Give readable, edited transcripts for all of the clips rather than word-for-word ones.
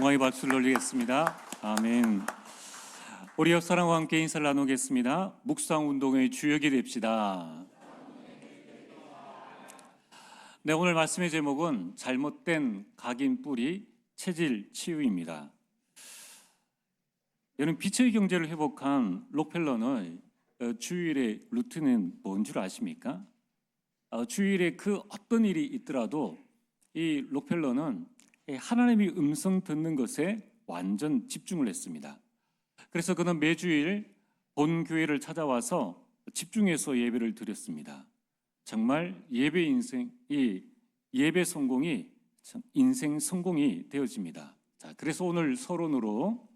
영광의 박수를 올리겠습니다. 아멘. 우리 옆 사람과 함께 인사를 나누겠습니다. 묵상 운동의 주역이 됩시다. 네, 오늘 말씀의 제목은 잘못된 각인 뿌리 체질 치유입니다. 여러분, 빛의 경제를 회복한 록펠러의 주일의 루틴은 뭔 줄 아십니까? 주일에 그 어떤 일이 있더라도 이 록펠러는 하나님의 음성 듣는 것에 완전 집중을 했습니다. 그래서 그는 매주일 본 교회를 찾아와서 집중해서 예배를 드렸습니다. 정말 예배 성공이 인생 성공이 되어집니다. 자, 그래서 오늘 서론으로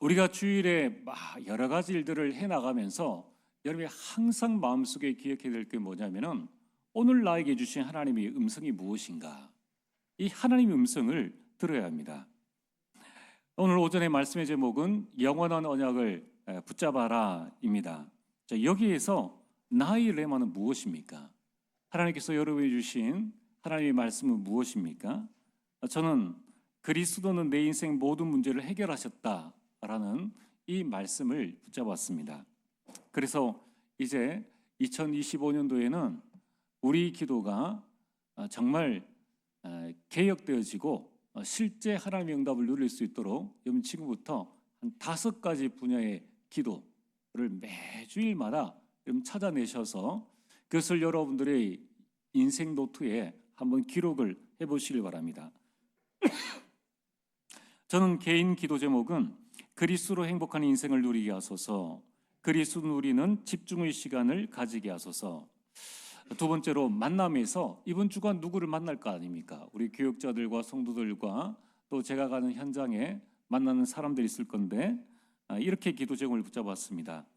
우리가 주일에 여러 가지 일들을 해나가면서 여러분이 항상 마음속에 기억해야 될 게 뭐냐면은 오늘 나에게 주신 하나님의 음성이 무엇인가? 이 하나님의 음성을 들어야 합니다. 오늘 오전의 말씀의 제목은 영원한 언약을 붙잡아라입니다. 자, 여기에서 나의 레마는 무엇입니까? 하나님께서 여러분이 주신 하나님의 말씀은 무엇입니까? 저는 그리스도는 내 인생 모든 문제를 해결하셨다라는 이 말씀을 붙잡았습니다. 그래서 이제 2025년도에는 우리 기도가 정말 개혁되어지고 실제 하나님의 응답을 누릴 수 있도록 여러분 지금부터 한 5가지 분야의 기도를 매주일마다 여러분 찾아내셔서 그것을 여러분들의 인생 노트에 한번 기록을 해보시길 바랍니다. 저는 개인 기도 제목은 그리스도로 행복한 인생을 누리게 하소서, 그리스도 누리는 집중의 시간을 가지게 하소서. 두 번째로 만남에서 이번 주간 누구를 만날 거 아닙니까? 우리 교육자들과 성도들과 또 제가 가는 현장에 만나는 사람들이 있을 건데 이렇게 기도 제목을 붙잡았습니다.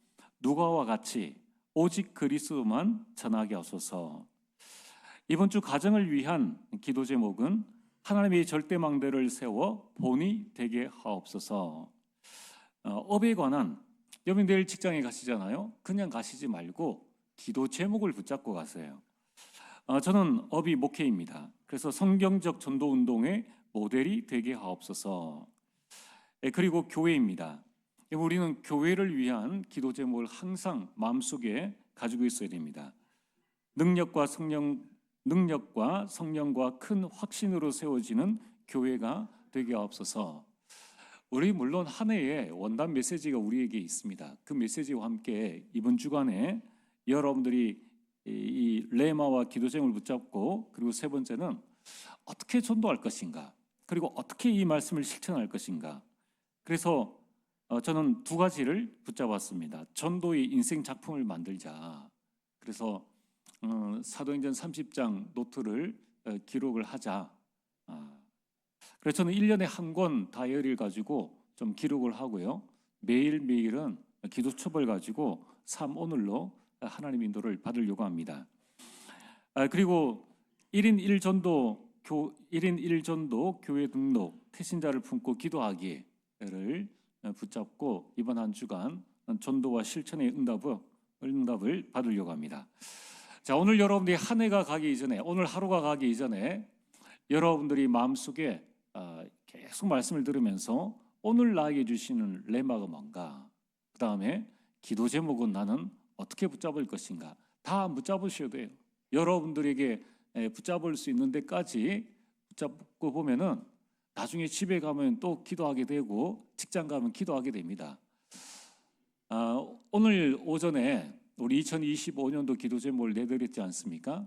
누가와 같이 오직 그리스도만 전하게 하소서. 이번 주 가정을 위한 기도 제목은 하나님의 절대망대를 세워 본이 되게 하옵소서. 업에 관한 여러분 내일 직장에 가시잖아요. 그냥 가시지 말고 기도 제목을 붙잡고 가세요. 저는 업이 목회입니다. 그래서 성경적 전도 운동의 모델이 되게 하옵소서. 그리고 교회입니다. 우리는 교회를 위한 기도 제목을 항상 마음속에 가지고 있어야 됩니다. 능력과 성령과 큰 확신으로 세워지는 교회가 되게 하옵소서. 우리 물론 한 해에 원단 메시지가 우리에게 있습니다. 그 메시지와 함께 이번 주간에 여러분들이 이 레마와 기도 제목을 붙잡고, 그리고 세 번째는 어떻게 전도할 것인가, 그리고 어떻게 이 말씀을 실천할 것인가. 그래서 저는 2가지를 붙잡았습니다. 전도의 인생 작품을 만들자. 그래서 사도행전 30장 노트를 기록을 하자. 그래서 저는 1년에 한 권 다이어리를 가지고 좀 기록을 하고요. 매일매일은 기도첩을 가지고 삶 오늘로 하나님 인도를 받으려고 합니다. 그리고 1인 1전도 교회 등록 태신자를 품고 기도하기를 붙잡고 이번 한 주간 전도와 실천의 응답을 받으려고 합니다. 자, 오늘 여러분들이 한 해가 가기 이전에, 오늘 하루가 가기 이전에 여러분들이 마음속에 계속 말씀을 들으면서 오늘 나에게 주시는 레마가 뭔가, 그 다음에 기도 제목은 나는 어떻게 붙잡을 것인가, 다 붙잡으셔야 돼요. 여러분들에게 붙잡을 수 있는 데까지 붙잡고 보면은 나중에 집에 가면 또 기도하게 되고 직장 가면 기도하게 됩니다. 오늘 오전에 우리 2025년도 기도 제목을 내드렸지 않습니까?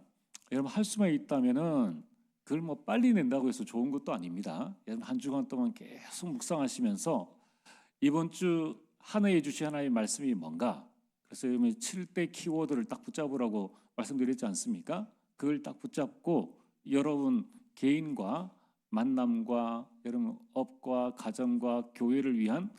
여러분 할 수만 있다면은 그걸 빨리 낸다고 해서 좋은 것도 아닙니다. 여러분 한 주간 동안 계속 묵상하시면서 이번 주 한 해에 주신 하나님의 말씀이 뭔가, 그래서 여러분이 7대 키워드를 딱 붙잡으라고 말씀드렸지 않습니까? 그걸 딱 붙잡고 여러분 개인과 만남과 여러분 업과 가정과 교회를 위한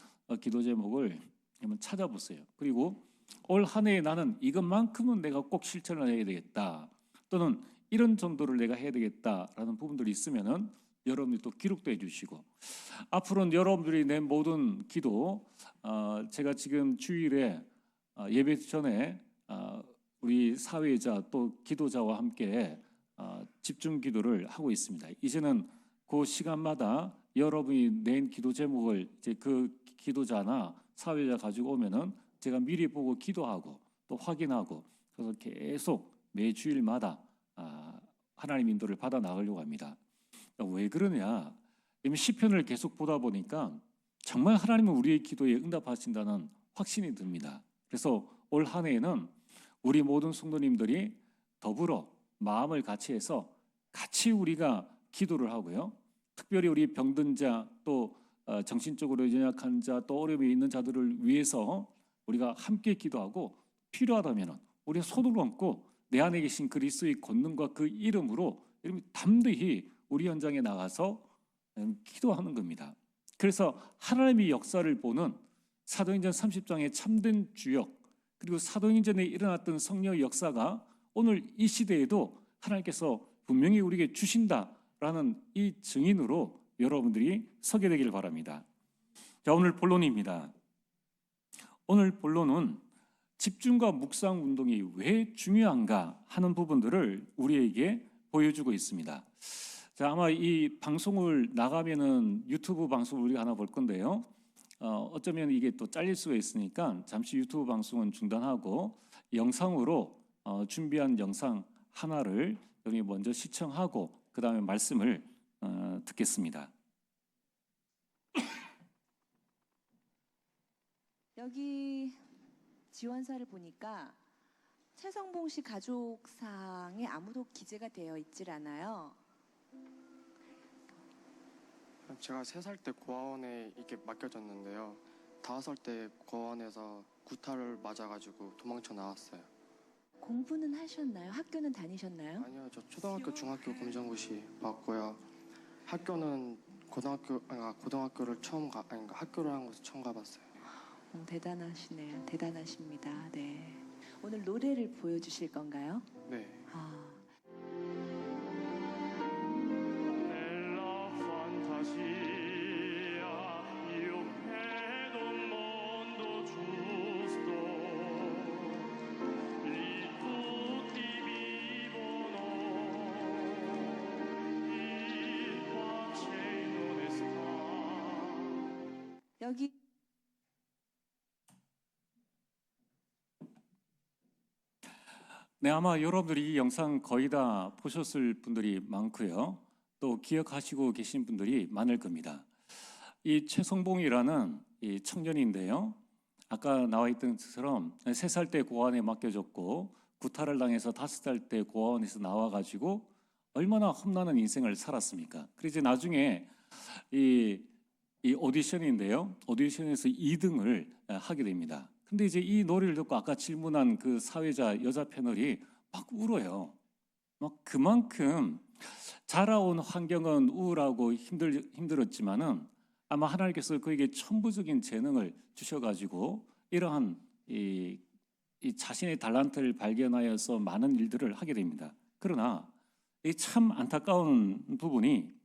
기도 제목을 한번 찾아보세요. 그리고 올 한 해에 나는 이것만큼은 내가 꼭 실천을 해야 되겠다, 또는 이런 전도를 내가 해야 되겠다라는 부분들이 있으면은 여러분이 또 기록도 해주시고, 앞으로는 여러분들이 낸 모든 기도, 제가 지금 주일에 예배 전에 우리 사회자 또 기도자와 함께 집중 기도를 하고 있습니다. 이제는 그 시간마다 여러분이 낸 기도 제목을 이제 그 기도자나 사회자 가지고 오면은 제가 미리 보고 기도하고 또 확인하고 그래서 계속 매 주일마다 하나님 인도를 받아 나가려고 합니다. 왜 그러냐? 시편을 계속 보다 보니까 정말 하나님은 우리의 기도에 응답하신다는 확신이 듭니다. 그래서 올 한 해에는 우리 모든 성도님들이 더불어 마음을 같이 해서 같이 우리가 기도를 하고요. 특별히 우리 병든 자 또 정신적으로 연약한 자 또 어려움이 있는 자들을 위해서 우리가 함께 기도하고 필요하다면 우리가 손을 얹고 내 안에 계신 그리스도의 권능과 그 이름으로 여러분 담대히 우리 현장에 나가서 기도하는 겁니다. 그래서 하나님의 역사를 보는 사도행전 30장의 참된 주역 그리고 사도행전에 일어났던 성령의 역사가 오늘 이 시대에도 하나님께서 분명히 우리에게 주신다라는 이 증인으로 여러분들이 서게 되길 바랍니다. 자, 오늘 본론입니다. 오늘 본론은 집중과 묵상 운동이 왜 중요한가 하는 부분들을 우리에게 보여주고 있습니다. 자, 아마 이 방송을 나가면은 유튜브 방송을 우리가 하나 볼 건데요. 어쩌면 이게 또 잘릴 수가 있으니까 잠시 유튜브 방송은 중단하고 영상으로 준비한 영상 하나를 여러분이 먼저 시청하고 그 다음에 말씀을 듣겠습니다. 여기 지원서를 보니까 최성봉 씨 가족상에 아무도 기재가 되어 있질 않아요. 제가 3살 때 고아원에 이렇게 맡겨졌는데요. 5살 때 고아원에서 구타를 맞아가지고 도망쳐 나왔어요. 공부는 하셨나요? 학교는 다니셨나요? 아니요, 저 초등학교, 중학교 검정고시 봤고요. 학교는 고등학교를 학교를 한 곳을 처음 가봤어요. 대단하시네요. 대단하십니다. 네. 오늘 노래를 보여주실 건가요? 네. 여기 네, 아마 여러분들이 이 영상 거의 다 보셨을 분들이 많고요. 또 기억하시고 계신 분들이 많을 겁니다. 이 최성봉이라는 이 청년인데요. 아까 나와 있던 것처럼 3살 때 고아원에 맡겨졌고 구타를 당해서 5살 때 고아원에서 나와가지고 얼마나 험난한 인생을 살았습니까? 그래서 나중에 이 오디션인데요. 오디션에서 2등을 하게 됩니다. 근데 이제 이 노래를 듣고 아까 질문한 그 사회자 여자 패널이 막 울어요. 막 그만큼 자라온 환경은 우울하고 힘들었지만은 아마 하나님께서 그에게 천부적인 재능을 주셔가지고 이러한 이 자신의 달란트를 발견하여서 많은 일들을 하게 됩니다. 그러나 이 참 안타까운 부분이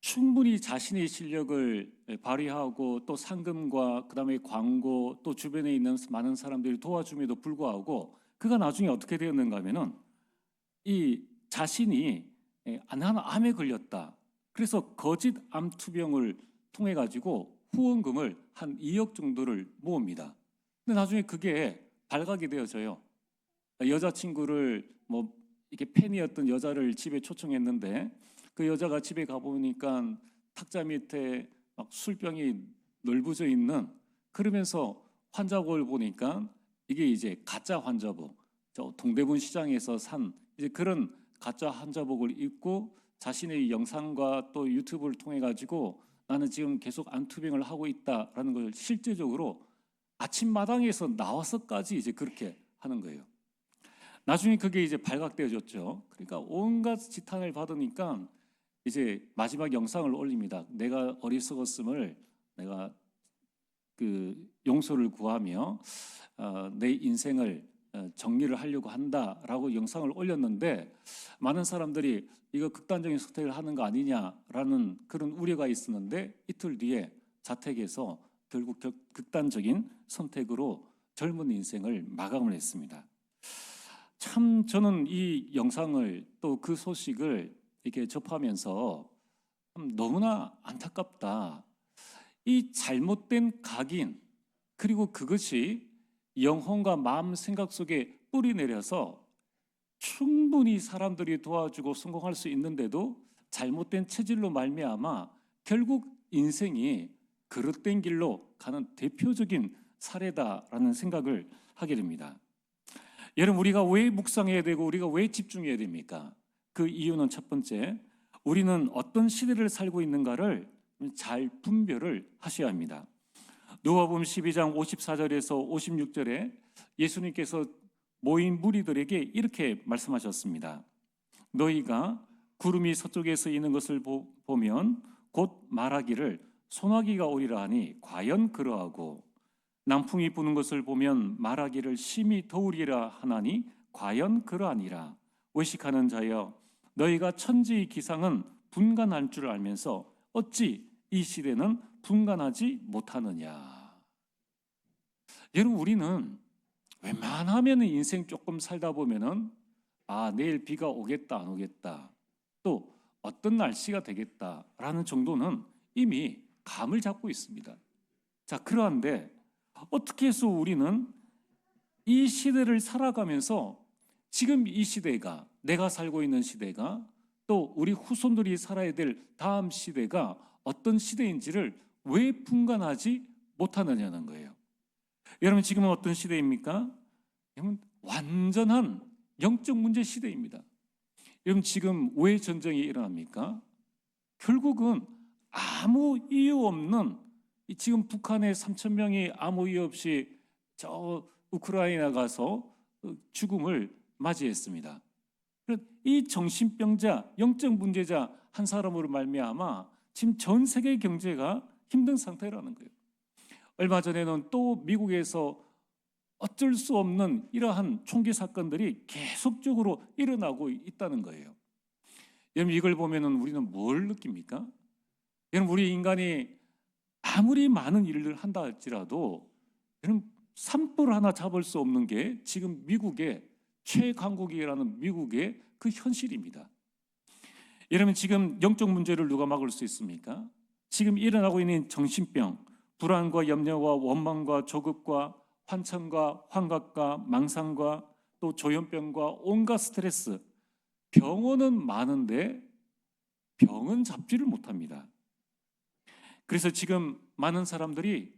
충분히 자신의 실력을 발휘하고 또 상금과 그다음에 광고 또 주변에 있는 많은 사람들이 도와줌에도 불구하고 그가 나중에 어떻게 되었는가 하면은 이 자신이 암에 걸렸다. 그래서 거짓 암 투병을 통해 가지고 후원금을 한 2억 정도를 모읍니다. 근데 나중에 그게 발각이 되어져요. 여자친구를 뭐 이렇게 팬이었던 여자를 집에 초청했는데 그 여자가 집에 가보니까 탁자 밑에 막 술병이 널브져 있는 그러면서 환자복을 보니까 이게 이제 가짜 환자복, 저 동대문 시장에서 산 이제 그런 가짜 환자복을 입고 자신의 영상과 또 유튜브를 통해 가지고 나는 지금 계속 암투병을 하고 있다라는 걸 실제적으로 아침마당에서 나와서까지 이제 그렇게 하는 거예요. 나중에 그게 이제 발각되어졌죠. 그러니까 온갖 지탄을 받으니까 이제 마지막 영상을 올립니다. 내가 어리석었음을 내가 그 용서를 구하며 내 인생을 정리를 하려고 한다라고 영상을 올렸는데 많은 사람들이 이거 극단적인 선택을 하는 거 아니냐라는 그런 우려가 있었는데 이틀 뒤에 자택에서 결국 극단적인 선택으로 젊은 인생을 마감을 했습니다. 참 저는 이 영상을 또 그 소식을 이렇게 접하면서 참 너무나 안타깝다. 이 잘못된 각인, 그리고 그것이 영혼과 마음 생각 속에 뿌리 내려서 충분히 사람들이 도와주고 성공할 수 있는데도 잘못된 체질로 말미암아 결국 인생이 그릇된 길로 가는 대표적인 사례다라는 생각을 하게 됩니다. 여러분, 우리가 왜 묵상해야 되고 우리가 왜 집중해야 됩니까? 그 이유는 첫 번째, 우리는 어떤 시대를 살고 있는가를 잘 분별을 하셔야 합니다. 누가복음 12장 54절에서 56절에 예수님께서 모인 무리들에게 이렇게 말씀하셨습니다. 너희가 구름이 서쪽에서 이는 것을 보면 곧 말하기를 소나기가 오리라 하니 과연 그러하고, 남풍이 부는 것을 보면 말하기를 심히 더우리라 하나니 과연 그러하니라. 외식하는 자여, 너희가 천지의 기상은 분간할 줄 알면서 어찌 이 시대는 분간하지 못하느냐. 여러분, 우리는 웬만하면 인생 조금 살다 보면은 내일 비가 오겠다 안 오겠다, 또 어떤 날씨가 되겠다라는 정도는 이미 감을 잡고 있습니다. 자, 그러한데 어떻게 해서 우리는 이 시대를 살아가면서 지금 이 시대가, 내가 살고 있는 시대가, 또 우리 후손들이 살아야 될 다음 시대가 어떤 시대인지를 왜 분간하지 못하느냐는 거예요. 여러분, 지금은 어떤 시대입니까? 여러분, 완전한 영적 문제 시대입니다. 여러분, 지금 왜 전쟁이 일어납니까? 결국은 아무 이유 없는, 지금 북한의 3,000명이 아무 이유 없이 저 우크라이나 가서 죽음을 맞이했습니다. 이 정신병자, 영적 문제자 한 사람으로 말미암아 지금 전 세계 경제가 힘든 상태라는 거예요. 얼마 전에는 또 미국에서 어쩔 수 없는 이러한 총기 사건들이 계속적으로 일어나고 있다는 거예요. 여러분, 이걸 보면은 우리는 뭘 느낍니까? 여러분, 우리 인간이 아무리 많은 일을 한다 할지라도 여러분, 산불 하나 잡을 수 없는 게 지금 미국의 최강국이라는 미국의 그 현실입니다. 여러분, 지금 영적 문제를 누가 막을 수 있습니까? 지금 일어나고 있는 정신병, 불안과 염려와 원망과 조급과 환청과 환각과 망상과 또 조현병과 온갖 스트레스, 병원은 많은데 병은 잡지를 못합니다. 그래서 지금 많은 사람들이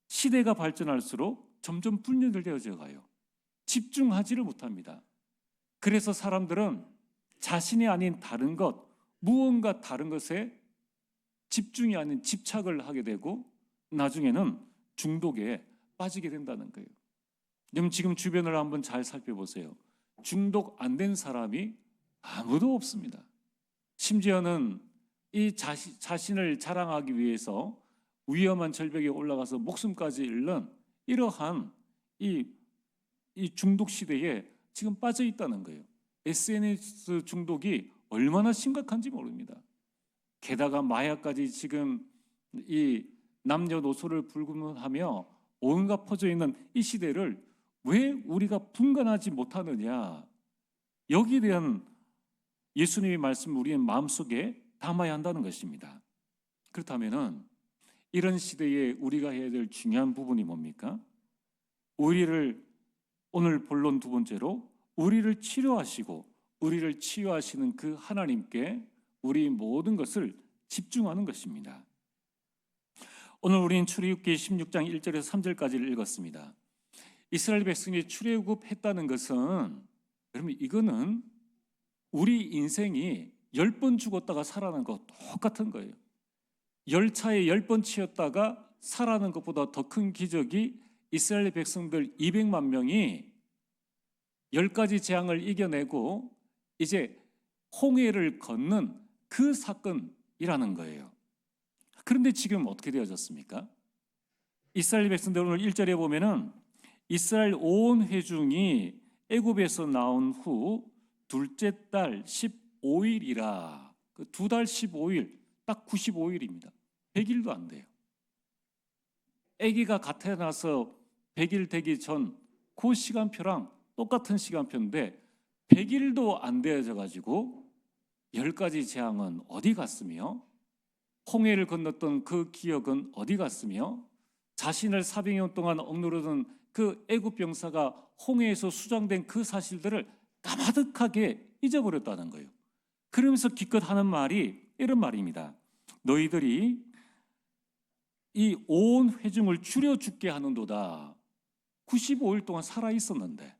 시대가 발전할수록 점점 분열되어져 가요. 집중하지를 못합니다. 그래서 사람들은 자신이 아닌 다른 것, 무언가 다른 것에 집중이 아닌 집착을 하게 되고 나중에는 중독에 빠지게 된다는 거예요. 여러분, 지금 주변을 한번 잘 살펴보세요. 중독 안 된 사람이 아무도 없습니다. 심지어는 이 자신을 자랑하기 위해서 위험한 절벽에 올라가서 목숨까지 잃는 이러한 이 중독 시대에 지금 빠져 있다는 거예요. SNS 중독이 얼마나 심각한지 모릅니다. 게다가 마약까지 지금 이 남녀노소를 불구하며 온갖 퍼져 있는 이 시대를 왜 우리가 분간하지 못하느냐, 여기에 대한 예수님의 말씀을 우리의 마음속에 담아야 한다는 것입니다. 그렇다면 이런 시대에 우리가 해야 될 중요한 부분이 뭡니까? 우리를, 오늘 본론 두 번째로, 우리를 치료하시고 우리를 치유하시는 그 하나님께 우리 모든 것을 집중하는 것입니다. 오늘 우리는 출애굽기 16장 1절에서 3절까지를 읽었습니다. 이스라엘 백성이 출애굽했다는 것은, 여러분, 이거는 우리 인생이 10번 죽었다가 살아난 거 똑같은 거예요. 열차에 10번 치였다가 살아난 것보다 더 큰 기적이 이스라엘 백성들 200만 명이 10가지 재앙을 이겨내고 이제 홍해를 걷는 그 사건이라는 거예요. 그런데 지금 어떻게 되어졌습니까? 이스라엘 백성들 오늘 1절에 보면은 이스라엘 온 회중이 애굽에서 나온 후 둘째 달 15일이라, 그 두 달 15일, 딱 95일입니다. 100일도 안 돼요. 아기가 갓 태어나서 100일 되기 전 그 시간표랑 똑같은 시간표인데 100일도 안 되어져 가지고 10가지 재앙은 어디 갔으며 홍해를 건넜던 그 기억은 어디 갔으며 자신을 400년 동안 억누르던 그 애굽 병사가 홍해에서 수장된 그 사실들을 까마득하게 잊어버렸다는 거예요. 그러면서 기껏 하는 말이 이런 말입니다. 너희들이 이 온 회중을 줄여 죽게 하는도다. 95일 동안 살아 있었는데,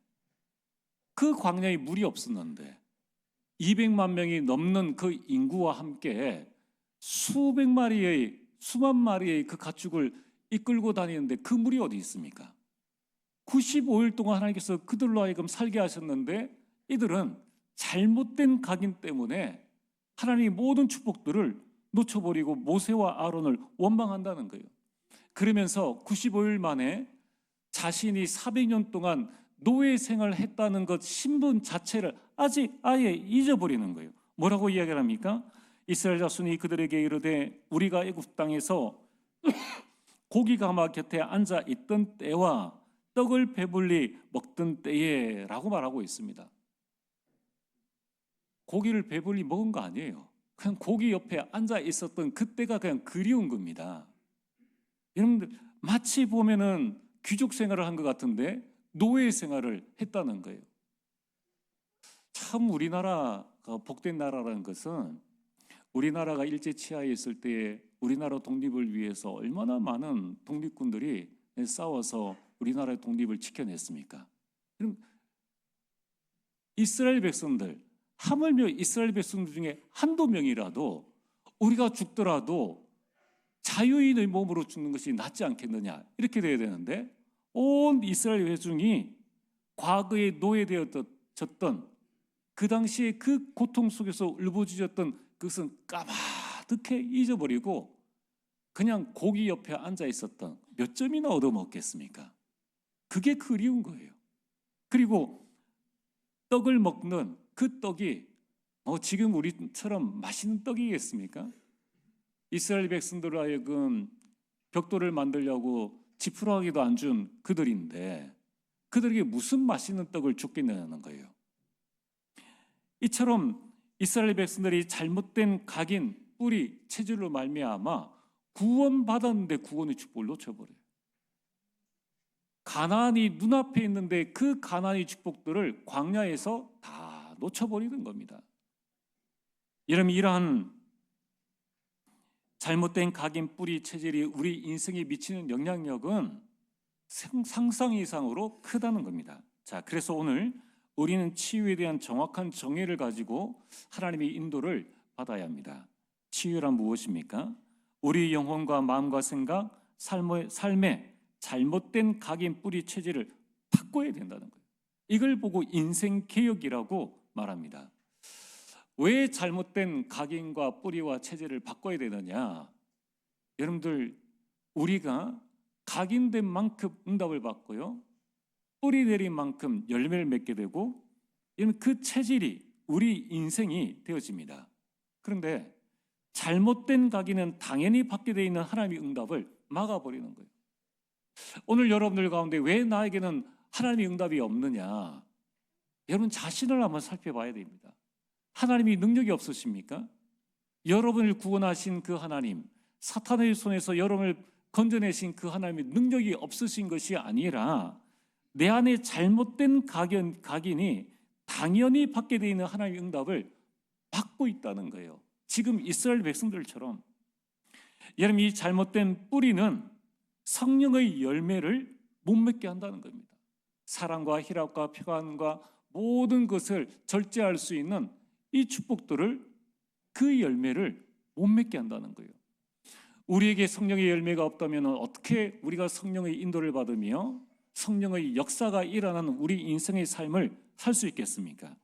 그 광야에 물이 없었는데 200만 명이 넘는 그 인구와 함께 수만 마리의 그 가축을 이끌고 다니는데 그 물이 어디 있습니까? 95일 동안 하나님께서 그들로 하여금 살게 하셨는데 이들은 잘못된 각인 때문에 하나님의 모든 축복들을 놓쳐버리고 모세와 아론을 원망한다는 거예요. 그러면서 95일 만에 자신이 400년 동안 노예 생활을 했다는 것 신분 자체를 아예 잊어버리는 거예요. 뭐라고 이야기를 합니까? 이스라엘 자손이 그들에게 이르되 우리가 애굽 땅에서 고기 가마 곁에 앉아 있던 때와 떡을 배불리 먹던 때에 라고 말하고 있습니다. 고기를 배불리 먹은 거 아니에요. 그냥 고기 옆에 앉아 있었던 그때가 그냥 그리운 겁니다. 여러분들 마치 보면은 귀족 생활을 한 것 같은데 노예 생활을 했다는 거예요. 참 우리나라가 복된 나라라는 것은 우리나라가 일제 치하에 있을 때에 우리나라 독립을 위해서 얼마나 많은 독립군들이 싸워서 우리나라의 독립을 지켜냈습니까? 그럼 이스라엘 백성들, 하물며 이스라엘 백성들 중에 한두 명이라도 우리가 죽더라도 자유인의 몸으로 죽는 것이 낫지 않겠느냐, 이렇게 돼야 되는데 온 이스라엘 회중이 과거에 노예되어졌던 그 당시에 그 고통 속에서 울부짖었던 그것은 까마득해 잊어버리고 그냥 고기 옆에 앉아 있었던 몇 점이나 얻어먹겠습니까? 그게 그리운 거예요. 그리고 떡을 먹는 그 떡이 지금 우리처럼 맛있는 떡이겠습니까? 이스라엘 백성들로 하여금 벽돌을 만들려고 지푸라기도 안 준 그들인데 그들에게 무슨 맛있는 떡을 줬겠냐는 거예요. 이처럼 이스라엘 백성들이 잘못된 각인, 뿌리, 체질로 말미암아 구원받았는데 구원의 축복을 놓쳐버려요. 가나안이 눈앞에 있는데 그 가나안의 축복들을 광야에서 다 놓쳐버리는 겁니다. 여러분, 이러한 잘못된 각인, 뿌리, 체질이 우리 인생에 미치는 영향력은 상상 이상으로 크다는 겁니다. 자, 그래서 오늘 우리는 치유에 대한 정확한 정의를 가지고 하나님의 인도를 받아야 합니다. 치유란 무엇입니까? 우리 영혼과 마음과 생각, 삶의 잘못된 각인, 뿌리, 체질을 바꿔야 된다는 거예요. 이걸 보고 인생 개혁이라고 말합니다. 왜 잘못된 각인과 뿌리와 체질을 바꿔야 되느냐? 여러분들, 우리가 각인된 만큼 응답을 받고요, 뿌리 내린 만큼 열매를 맺게 되고, 그 체질이 우리 인생이 되어집니다. 그런데 잘못된 각인은 당연히 받게 되어 있는 하나님의 응답을 막아버리는 거예요. 오늘 여러분들 가운데 왜 나에게는 하나님의 응답이 없느냐? 여러분 자신을 한번 살펴봐야 됩니다. 하나님이 능력이 없으십니까? 여러분을 구원하신 그 하나님, 사탄의 손에서 여러분을 건져내신 그 하나님의 능력이 없으신 것이 아니라 내 안에 잘못된 각인이 당연히 받게 되어 있는 하나님의 응답을 받고 있다는 거예요. 지금 이스라엘 백성들처럼. 여러분, 이 잘못된 뿌리는 성령의 열매를 못 맺게 한다는 겁니다. 사랑과 희락과 평안과 모든 것을 절제할 수 있는 이 축복들을, 그 열매를 못 맺게 한다는 거예요. 우리에게 성령의 열매가 없다면 어떻게 우리가 성령의 인도를 받으며 성령의 역사가 일어나는 우리 인생의 삶을 살 수 있겠습니까?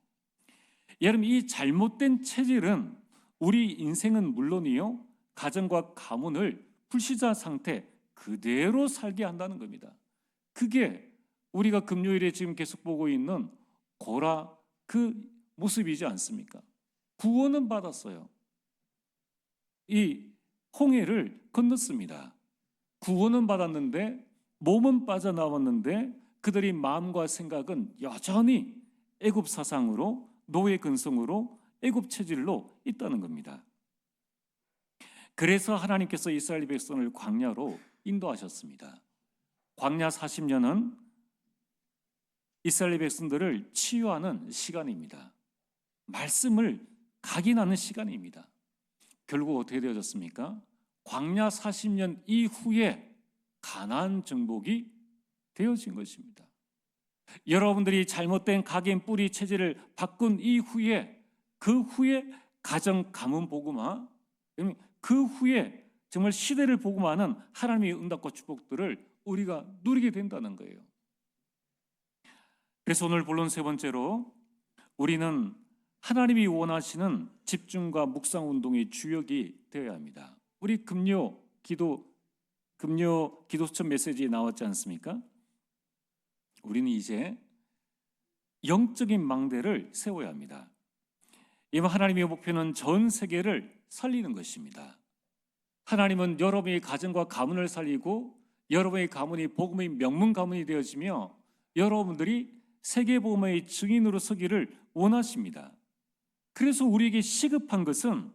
여러분, 이 잘못된 체질은 우리 인생은 물론이요, 가정과 가문을 불시자 상태 그대로 살게 한다는 겁니다. 그게 우리가 금요일에 지금 계속 보고 있는 고라 그 모습이지 않습니까? 구원은 받았어요. 이 홍해를 건넜습니다. 구원은 받았는데 몸은 빠져나왔는데 그들의 마음과 생각은 여전히 애굽 사상으로, 노예 근성으로, 애굽 체질로 있다는 겁니다. 그래서 하나님께서 이스라엘 백성을 광야로 인도하셨습니다. 광야 40년은 이스라엘 백성들을 치유하는 시간입니다. 말씀을 각인하는 시간입니다. 결국 어떻게 되어졌습니까? 광야 40년 이후에 가나안 정복이 되어진 것입니다. 여러분들이 잘못된 각인 뿌리 체제를 바꾼 이후에, 그 후에 가정 가문 복음화, 그 후에 정말 시대를 복음화하는 하나님의 응답과 축복들을 우리가 누리게 된다는 거예요. 그래서 오늘 본론 세 번째로 우리는 하나님이 원하시는 집중과 묵상 운동의 주역이 되어야 합니다. 우리 금요 기도수첩 메시지에 나왔지 않습니까? 우리는 이제 영적인 망대를 세워야 합니다. 이번 하나님의 목표는 전 세계를 살리는 것입니다. 하나님은 여러분의 가정과 가문을 살리고 여러분의 가문이 복음의 명문 가문이 되어지며 여러분들이 세계 복음의 증인으로 서기를 원하십니다. 그래서 우리에게 시급한 것은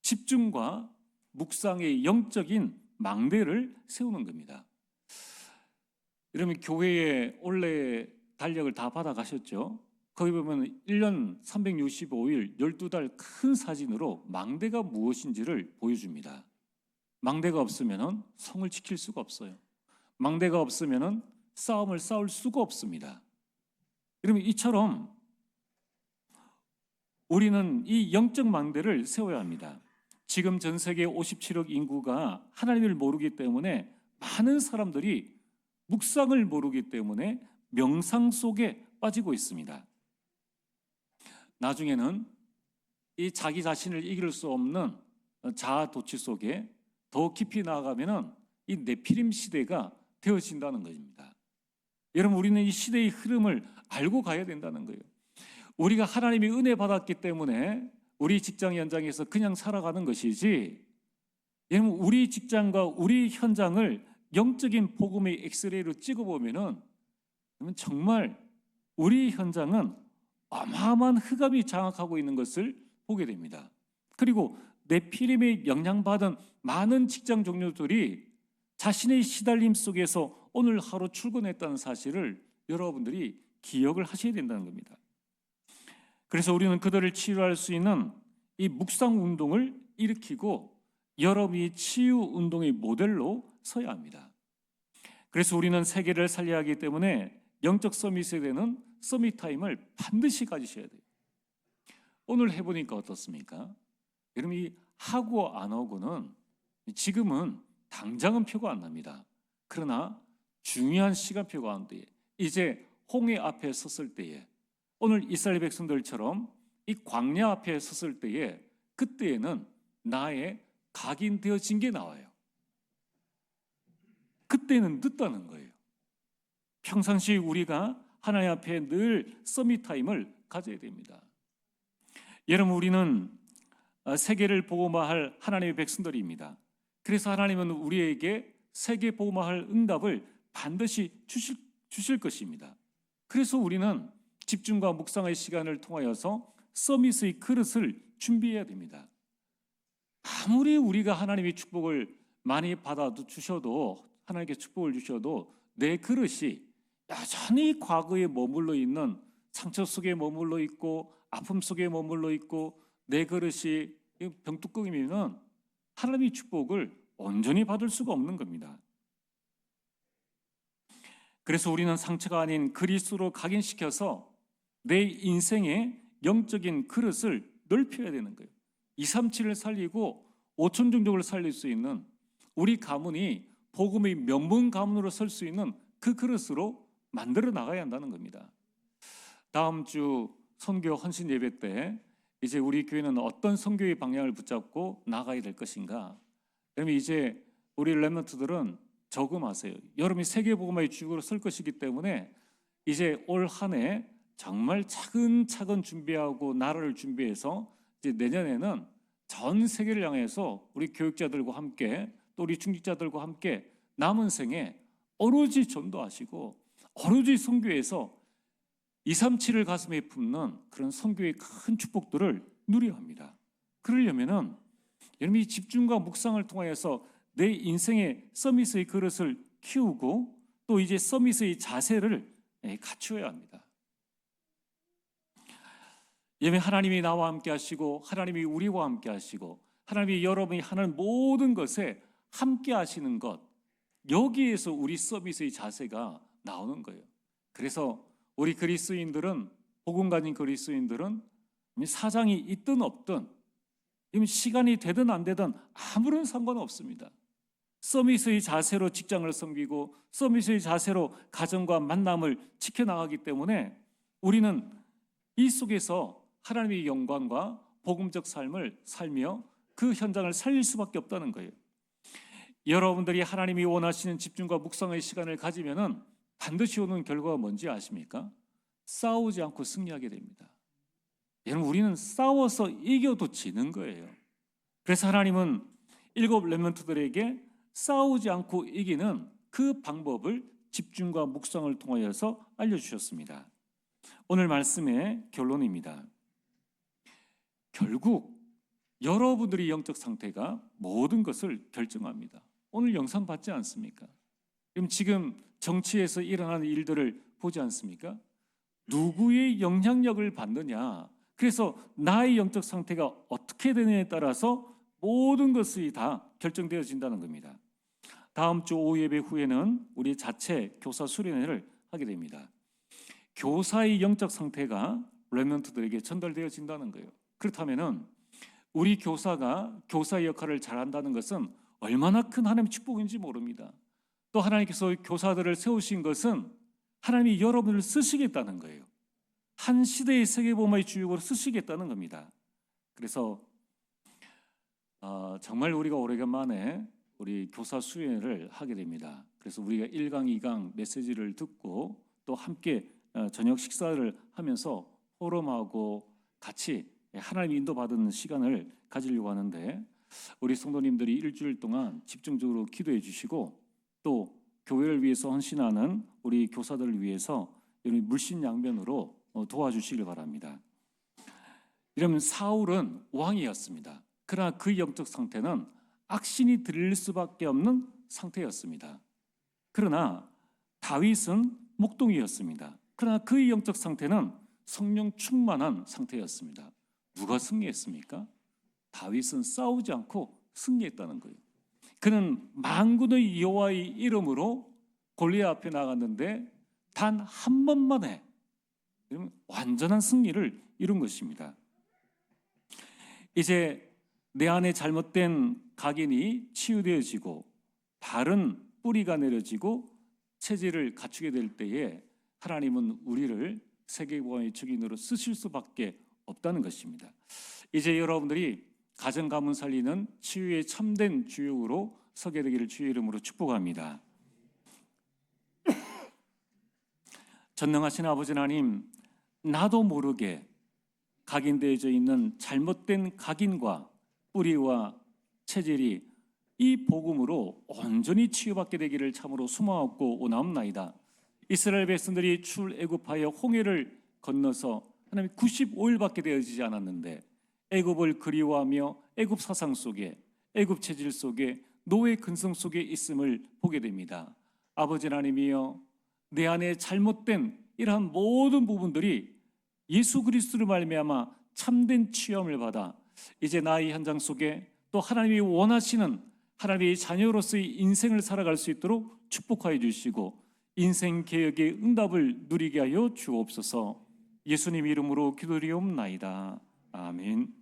집중과 묵상의 영적인 망대를 세우는 겁니다. 여러분 교회에 원래 달력을 다 받아가셨죠? 거기 보면 1년 365일 12달 큰 사진으로 망대가 무엇인지를 보여줍니다. 망대가 없으면 성을 지킬 수가 없어요. 망대가 없으면 싸움을 싸울 수가 없습니다. 여러분 이처럼 우리는 이 영적 망대를 세워야 합니다. 지금 전 세계 57억 인구가 하나님을 모르기 때문에 많은 사람들이 묵상을 모르기 때문에 명상 속에 빠지고 있습니다. 나중에는 이 자기 자신을 이길 수 없는 자아 도취 속에 더 깊이 나아가면 이 네피림 시대가 되어진다는 것입니다. 여러분 우리는 이 시대의 흐름을 알고 가야 된다는 거예요. 우리가 하나님의 은혜 받았기 때문에 우리 직장 현장에서 그냥 살아가는 것이지, 여러분 우리 직장과 우리 현장을 영적인 복음의 엑스레이로 찍어보면은 정말 우리 현장은 어마어마한 흑암이 장악하고 있는 것을 보게 됩니다. 그리고 네피림에 영향받은 많은 직장 종료들이 자신의 시달림 속에서 오늘 하루 출근했다는 사실을 여러분들이 기억을 하셔야 된다는 겁니다. 그래서 우리는 그들을 치유할 수 있는 이 묵상 운동을 일으키고 여러분이 치유 운동의 모델로 서야 합니다. 그래서 우리는 세계를 살려야 하기 때문에 영적 서밋에 되는 서밋 타임을 반드시 가지셔야 돼요. 오늘 해보니까 어떻습니까? 여러분 이 하고 안 하고는 지금은 당장은 표가 안 납니다. 그러나 중요한 시간표 가운데 이제 홍해 앞에 섰을 때에, 오늘 이스라엘 백성들처럼 이 광야 앞에 섰을 때에, 그때에는 나의 각인되어진 게 나와요. 그때는 늦다는 거예요. 평상시 우리가 하나님 앞에 늘 서밋 타임을 가져야 됩니다. 여러분 우리는 세계를 복음화할 하나님의 백성들입니다. 그래서 하나님은 우리에게 세계 복음화할 응답을 반드시 주실 것입니다. 그래서 우리는 집중과 묵상의 시간을 통하여서 서밋의 그릇을 준비해야 됩니다. 아무리 우리가 하나님의 축복을 많이 받아 주셔도, 하나님께 축복을 주셔도 내 그릇이 여전히 과거에 머물러 있는, 상처 속에 머물러 있고 아픔 속에 머물러 있고 내 그릇이 병뚜껑이면 하나님의 축복을 온전히 받을 수가 없는 겁니다. 그래서 우리는 상처가 아닌 그리스도로 각인시켜서 내 인생의 영적인 그릇을 넓혀야 되는 거예요. 237을 살리고 5천 종족을 살릴 수 있는 우리 가문이 복음의 명문 가문으로 설 수 있는 그 그릇으로 만들어 나가야 한다는 겁니다. 다음 주 선교 헌신 예배 때 이제 우리 교회는 어떤 선교의 방향을 붙잡고 나가야 될 것인가? 그러면 이제 우리 렘넌트들은 저금하세요. 여러분이 세계복음화의 주역으로 설 것이기 때문에 이제 올 한 해 정말 차근차근 준비하고 나라를 준비해서 이제 내년에는 전 세계를 향해서 우리 교육자들과 함께 또 우리 중직자들과 함께 남은 생에 오로지 전도하시고 오로지 선교에서 237을 가슴에 품는 그런 선교의 큰 축복들을 누려야 합니다. 그러려면은 여러분 이 집중과 묵상을 통하여서 내 인생의 서밋의 그릇을 키우고 또 이제 서밋의 자세를 갖추어야 합니다. 예배 하나님이 나와 함께 하시고 하나님이 우리와 함께 하시고 하나님이 여러분이 하는 모든 것에 함께 하시는 것, 여기에서 우리 서밋의 자세가 나오는 거예요. 그래서 우리 그리스도인들은, 복음 가진 그리스도인들은 사장이 있든 없든 시간이 되든 안 되든 아무런 상관없습니다. 서밋의 자세로 직장을 섬기고 서밋의 자세로 가정과 만남을 지켜나가기 때문에 우리는 이 속에서 하나님의 영광과 복음적 삶을 살며 그 현장을 살릴 수밖에 없다는 거예요. 여러분들이 하나님이 원하시는 집중과 묵상의 시간을 가지면은 반드시 오는 결과가 뭔지 아십니까? 싸우지 않고 승리하게 됩니다. 여러분 우리는 싸워서 이겨도 지는 거예요. 그래서 하나님은 7 렘넌트들에게 싸우지 않고 이기는 그 방법을 집중과 묵상을 통하여서 알려주셨습니다. 오늘 말씀의 결론입니다. 결국 여러분들의 영적 상태가 모든 것을 결정합니다. 오늘 영상 봤지 않습니까? 그럼 지금 정치에서 일어나는 일들을 보지 않습니까? 누구의 영향력을 받느냐, 그래서 나의 영적 상태가 어떻게 되느냐에 따라서 모든 것이 다 결정되어진다는 겁니다. 다음 주 오후 예배 후에는 우리 자체 교사 수련회를 하게 됩니다. 교사의 영적 상태가 렘넌트들에게 전달되어진다는 거예요. 그렇다면은 우리 교사가 교사의 역할을 잘한다는 것은 얼마나 큰 하나님의 축복인지 모릅니다. 또 하나님께서 교사들을 세우신 것은 하나님이 여러분을 쓰시겠다는 거예요. 한 시대의 세계복음화의 주역으로 쓰시겠다는 겁니다. 그래서 정말 우리가 오래간만에 우리 교사 수련회를 하게 됩니다. 그래서 우리가 1강, 2강 메시지를 듣고 또 함께 저녁 식사를 하면서 포럼하고 같이 하나님 인도받은 시간을 가지려고 하는데, 우리 성도님들이 일주일 동안 집중적으로 기도해 주시고 또 교회를 위해서 헌신하는 우리 교사들을 위해서 물신양면으로 도와주시길 바랍니다. 이러면 사울은 왕이었습니다. 그러나 그 영적 상태는 악신이 들릴 수밖에 없는 상태였습니다. 그러나 다윗은 목동이었습니다. 그러나 그의 영적 상태는 성령 충만한 상태였습니다. 누가 승리했습니까? 다윗은 싸우지 않고 승리했다는 거예요. 그는 만군의 여호와의 이름으로 골리앗 앞에 나갔는데 단 한 번만에 완전한 승리를 이룬 것입니다. 이제 내 안에 잘못된 각인이 치유되어지고 바른 뿌리가 내려지고 체질을 갖추게 될 때에 하나님은 우리를 세계복음의 증인으로 쓰실 수밖에 없다는 것입니다. 이제 여러분들이 가정 가문 살리는 치유의 참된 주역으로 서게 되기를 주의 이름으로 축복합니다. 전능하신 아버지 하나님, 나도 모르게 각인되어져 있는 잘못된 각인과 뿌리와 체질이 이 복음으로 온전히 치유받게 되기를 참으로 소망하고 원하옵나이다. 이스라엘 백성들이 출애굽하여 홍해를 건너서 하나님 95일밖에 되어지지 않았는데 애굽을 그리워하며 애굽 사상 속에, 애굽 체질 속에, 노예 근성 속에 있음을 보게 됩니다. 아버지 하나님이여, 내 안에 잘못된 이러한 모든 부분들이 예수 그리스도를 말미암아 참된 치유함을 받아 이제 나의 현장 속에 또 하나님이 원하시는 하나님의 자녀로서의 인생을 살아갈 수 있도록 축복하여 주시고 인생 개혁의 응답을 누리게 하여 주옵소서. 예수님 이름으로 기도드리옵나이다. 아멘.